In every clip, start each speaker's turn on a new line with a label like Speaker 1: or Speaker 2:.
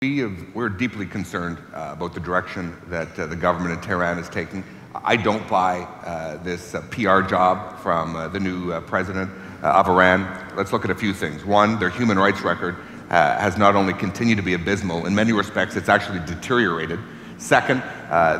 Speaker 1: We're deeply concerned about the direction that the government in Tehran is taking. I don't buy this PR job from the new president of Iran. Let's look at a few things. One, their human rights record has not only continued to be abysmal, in many respects it's actually deteriorated. Second,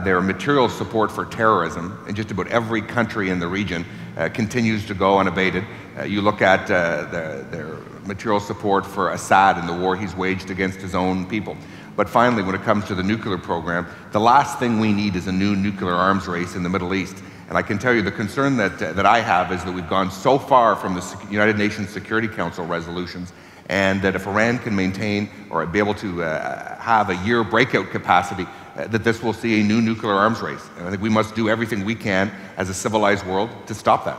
Speaker 1: their material support for terrorism in just about every country in the region continues to go unabated. You look at their material support for Assad in the war he's waged against his own people. But finally, when it comes to the nuclear program, the last thing we need is a new nuclear arms race in the Middle East. And I can tell you the concern that I have is that we've gone so far from the United Nations Security Council resolutions, and that if Iran can maintain or be able to have a year breakout capacity, that this will see a new nuclear arms race. And I think we must do everything we can as a civilized world to stop that.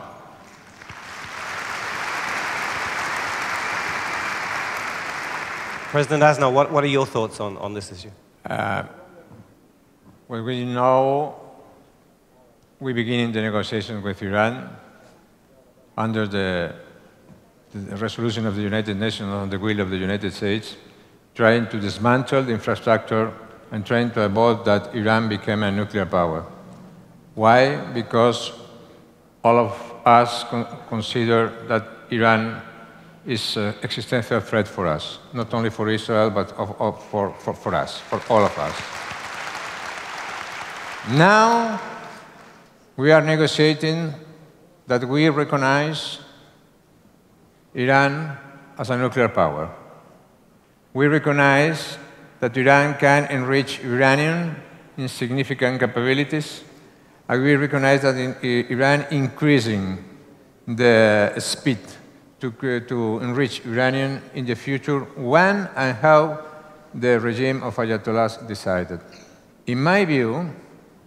Speaker 2: President Aznar, what are your thoughts on this issue?
Speaker 3: Well, we know we begin the negotiations with Iran under the resolution of the United Nations on the will of the United States, trying to dismantle the infrastructure and trying to avoid that Iran become a nuclear power. Why? Because all of us consider that Iran is an existential threat for us, not only for Israel, but for us, for all of us. Now, we are negotiating that we recognize Iran as a nuclear power. We recognize that Iran can enrich uranium in significant capabilities, and we recognize that Iran increasing the speed to enrich uranium in the future when and how the regime of Ayatollahs decided. In my view,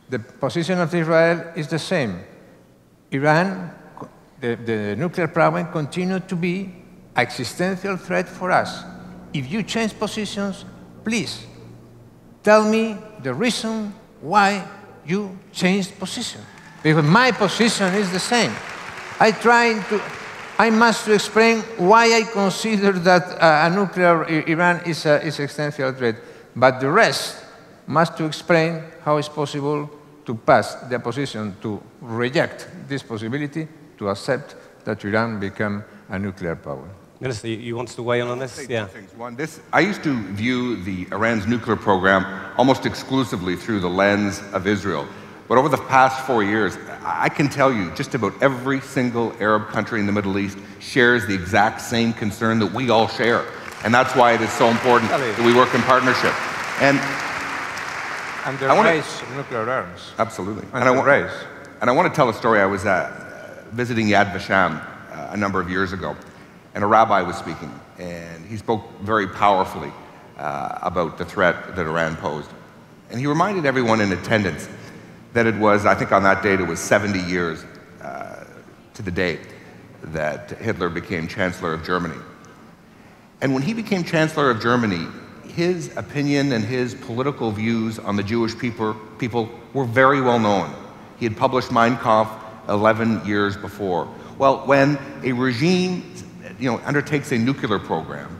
Speaker 3: the position of Israel is the same. Iran, the nuclear problem, continues to be an existential threat for us. If you change positions, please tell me the reason why you changed position. Because my position is the same. I must explain why I consider that a nuclear Iran is an existential threat, but the rest must to explain how it's possible to pass the position to reject this possibility, to accept that Iran become a nuclear power.
Speaker 2: Minister, you want to weigh in on this? Yeah.
Speaker 1: One, I used to view Iran's nuclear program almost exclusively through the lens of Israel. But over the past 4 years, I can tell you just about every single Arab country in the Middle East shares the exact same concern that we all share. And that's why it is so important that we work in partnership.
Speaker 3: And the race of nuclear arms.
Speaker 1: Absolutely.
Speaker 3: And
Speaker 1: I want to tell a story. I was visiting Yad Vashem a number of years ago, and a rabbi was speaking, and he spoke very powerfully about the threat that Iran posed. And he reminded everyone in attendance that it was, I think on that date, it was 70 years to the day that Hitler became Chancellor of Germany. And when he became Chancellor of Germany, his opinion and his political views on the Jewish people were very well known. He had published Mein Kampf 11 years before. Well, when a regime undertakes a nuclear program,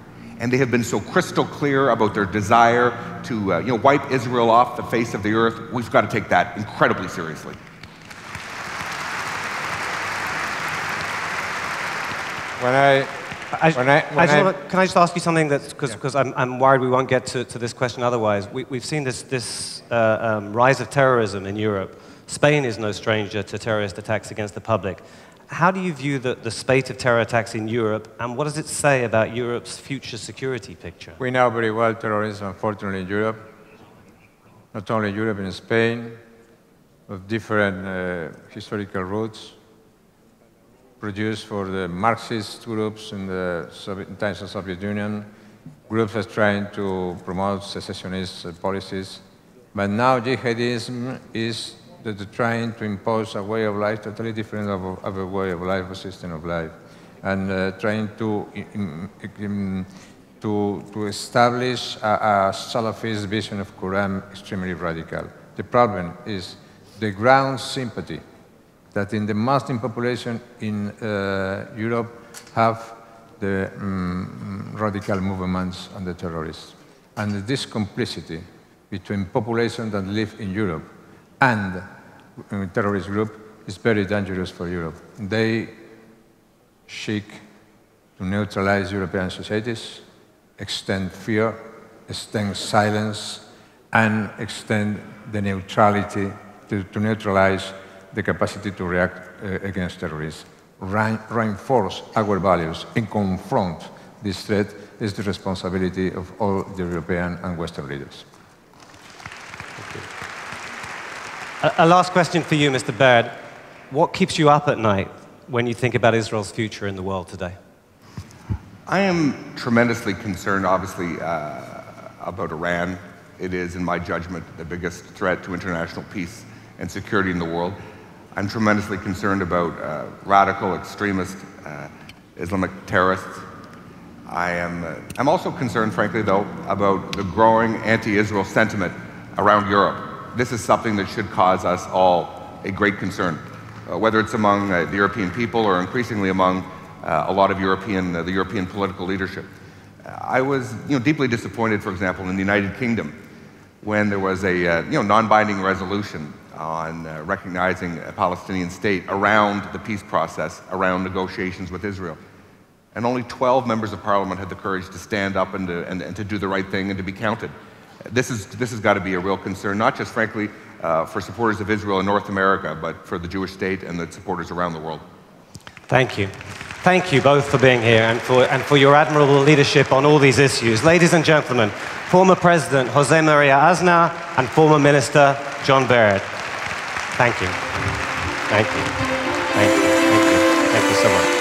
Speaker 1: and they have been so crystal clear about their desire to wipe Israel off the face of the earth, we've got to take that incredibly seriously.
Speaker 2: Can I just ask you something because I'm worried we won't get to this question otherwise. We've seen this rise of terrorism in Europe. Spain is no stranger to terrorist attacks against the public. How do you view the spate of terror attacks in Europe, and what does it say about Europe's future security picture?
Speaker 3: We know very well terrorism, unfortunately, in Europe. Not only Europe, in Spain, of different historical roots, produced for the Marxist groups in the times of the Soviet Union, groups that trying to promote secessionist policies. But now jihadism is that they're trying to impose a way of life totally different of a way of life, a system of life, and trying to establish a Salafist vision of Quran extremely radical. The problem is the ground sympathy that in the Muslim population in Europe have the radical movements and the terrorists. And this complicity between populations that live in Europe and a terrorist group is very dangerous for Europe. They seek to neutralize European societies, extend fear, extend silence, and extend the neutrality to neutralize the capacity to react against terrorists. Reinforce our values and confront this threat is the responsibility of all the European and Western leaders.
Speaker 2: A last question for you, Mr. Baird. What keeps you up at night when you think about Israel's future in the world today?
Speaker 1: I am tremendously concerned, obviously, about Iran. It is, in my judgment, the biggest threat to international peace and security in the world. I'm tremendously concerned about radical, extremist, Islamic terrorists. I'm also concerned, frankly, though, about the growing anti-Israel sentiment around Europe. This is something that should cause us all a great concern, whether it's among the European people or increasingly among a lot of the European political leadership. I was deeply disappointed, for example, in the United Kingdom when there was a non-binding resolution on recognizing a Palestinian state around the peace process, around negotiations with Israel. And only 12 members of parliament had the courage to stand up and to do the right thing and to be counted. This has got to be a real concern, not just, frankly, for supporters of Israel in North America, but for the Jewish state and the supporters around the world.
Speaker 2: Thank you. Thank you both for being here and for your admirable leadership on all these issues. Ladies and gentlemen, former President Jose Maria Aznar and former Minister John Baird. Thank you. Thank you. Thank you. Thank you. Thank you so much.